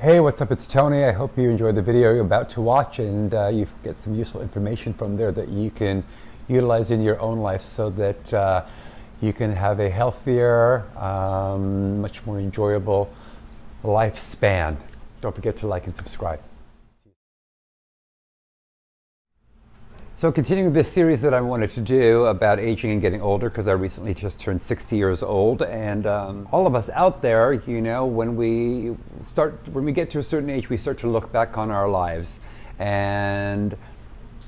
Hey, what's up? It's Tony. I hope you enjoyed the video you're about to watch and you get some useful information from there that you can utilize in your own life so that you can have a healthier, much more enjoyable lifespan. Don't forget to like and subscribe. So continuing this series that I wanted to do about aging and getting older, because I recently just turned 60 years old, and all of us out there, you know, when we get to a certain age, we start to look back on our lives. And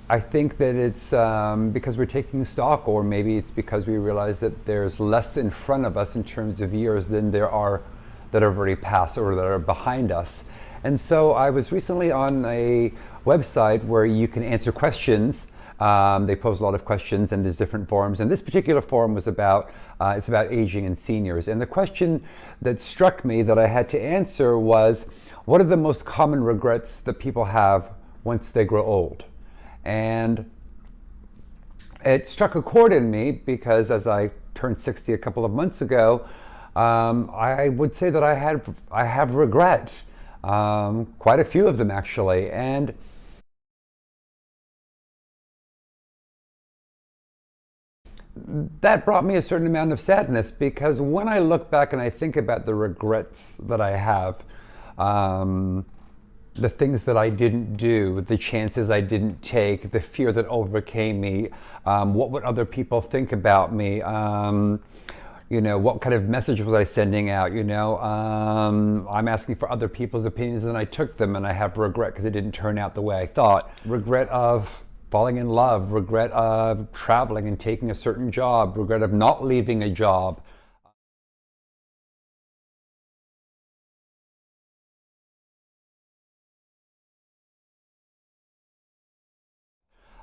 I think that it's because we're taking stock, or maybe it's because we realize that there's less in front of us in terms of years than there are that have already passed or that are behind us. And so I was recently on a website where you can answer questions. They pose a lot of questions and there's different forums. And this particular forum was about, it's about aging and seniors. And the question that struck me that I had to answer was, what are the most common regrets that people have once they grow old? And it struck a chord in me because as I turned 60 a couple of months ago, I would say that I have regret, quite a few of them actually. And that brought me a certain amount of sadness, because when I look back and I think about the regrets that I have, the things that I didn't do, the chances I didn't take, the fear that overcame me, what would other people think about me, you know, what kind of message was I sending out, you know, I'm asking for other people's opinions and I took them, and I have regret because it didn't turn out the way I thought. Regret of falling in love, regret of traveling and taking a certain job, regret of not leaving a job.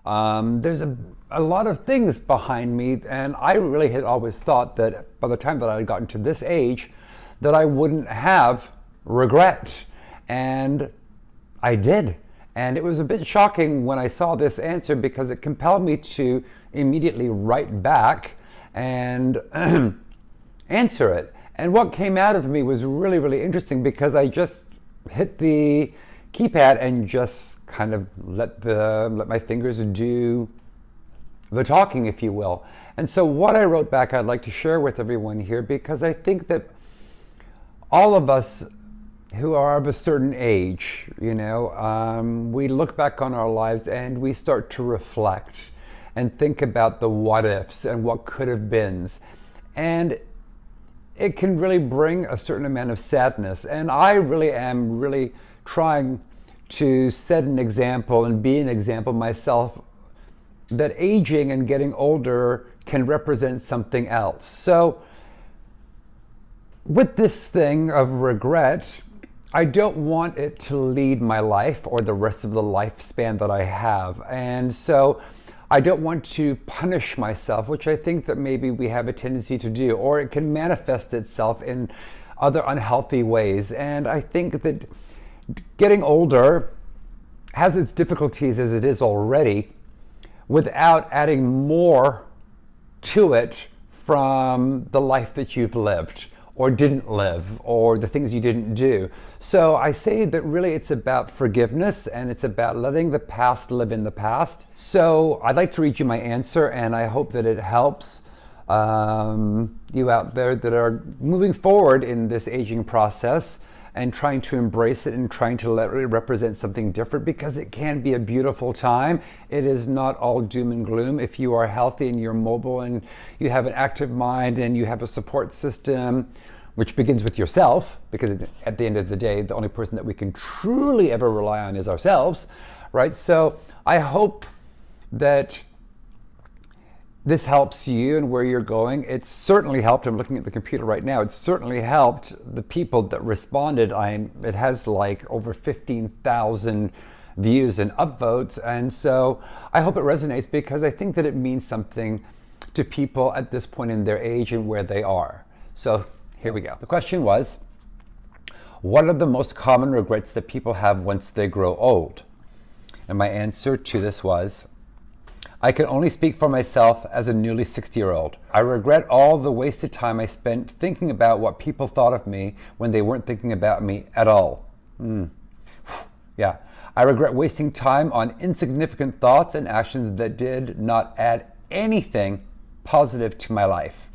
There's a lot of things behind me, and I really had always thought that by the time that I had gotten to this age, that I wouldn't have regret. And I did. And it was a bit shocking when I saw this answer, because it compelled me to immediately write back and answer it. And what came out of me was really, really interesting, because I just hit the keypad and just kind of let my fingers do the talking, if you will. And so what I wrote back, I'd like to share with everyone here, because I think that all of us who are of a certain age, you know, we look back on our lives and we start to reflect and think about the what ifs and what could have beens. And it can really bring a certain amount of sadness. And I really am trying to set an example and be an example myself, that aging and getting older can represent something else. So with this thing of regret, I don't want it to lead my life or the rest of the lifespan that I have. And so I don't want to punish myself, which I think that maybe we have a tendency to do, or it can manifest itself in other unhealthy ways. And I think that getting older has its difficulties as it is already, without adding more to it from the life that you've lived or didn't live, or the things you didn't do. So I say that really it's about forgiveness, and it's about letting the past live in the past. So I'd like to read you my answer, and I hope that it helps you out there that are moving forward in this aging process and trying to embrace it and trying to let it represent something different, because it can be a beautiful time. It is not all doom and gloom. If you are healthy and you're mobile and you have an active mind and you have a support system, which begins with yourself, because at the end of the day, the only person that we can truly ever rely on is ourselves, right? So I hope that this helps you and where you're going. It's certainly helped. I'm looking at the computer right now. It's certainly helped the people that responded. It has like over 15,000 views and upvotes. And so I hope it resonates, because I think that it means something to people at this point in their age and where they are. So here we go. The question was, what are the most common regrets that people have once they grow old? And my answer to this was, I can only speak for myself as a newly 60-year-old. I regret all the wasted time I spent thinking about what people thought of me when they weren't thinking about me at all. Yeah. I regret wasting time on insignificant thoughts and actions that did not add anything positive to my life.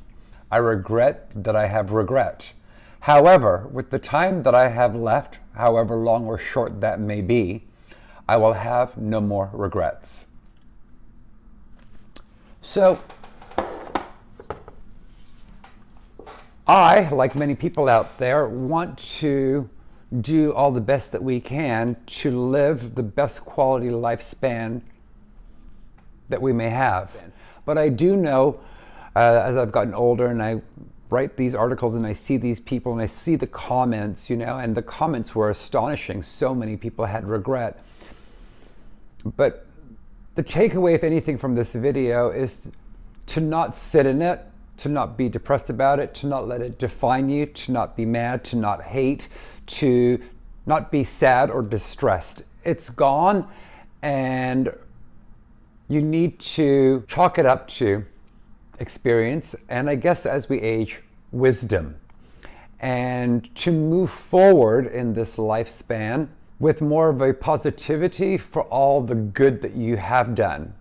I regret that I have regret. However, with the time that I have left, however long or short that may be, I will have no more regrets. So, I, like many people out there, want to do all the best that we can to live the best quality lifespan that we may have. But I do know, as I've gotten older and I write these articles and I see these people and I see the comments, and the comments were astonishing. So many people had regret. But the takeaway, if anything, from this video is to not sit in it, to not be depressed about it, to not let it define you, to not be mad, to not hate, to not be sad or distressed. It's gone, and you need to chalk it up to experience, and I guess as we age, wisdom, and to move forward in this lifespan with more of a positivity for all the good that you have done,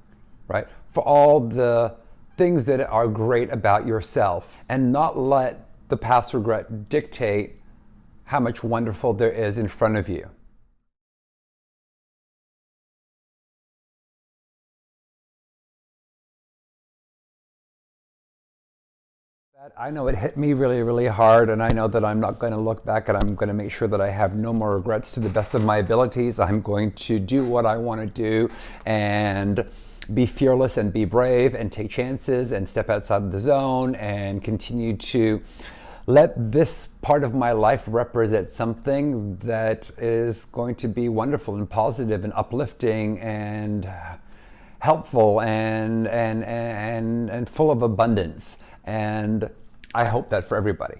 right? For all the things that are great about yourself, and not let the past regret dictate how much wonderful there is in front of you. I know it hit me really, really hard, and I know that I'm not going to look back, and I'm going to make sure that I have no more regrets to the best of my abilities. I'm going to do what I want to do and be fearless and be brave and take chances and step outside of the zone and continue to let this part of my life represent something that is going to be wonderful and positive and uplifting and helpful and full of abundance. And I hope that for everybody.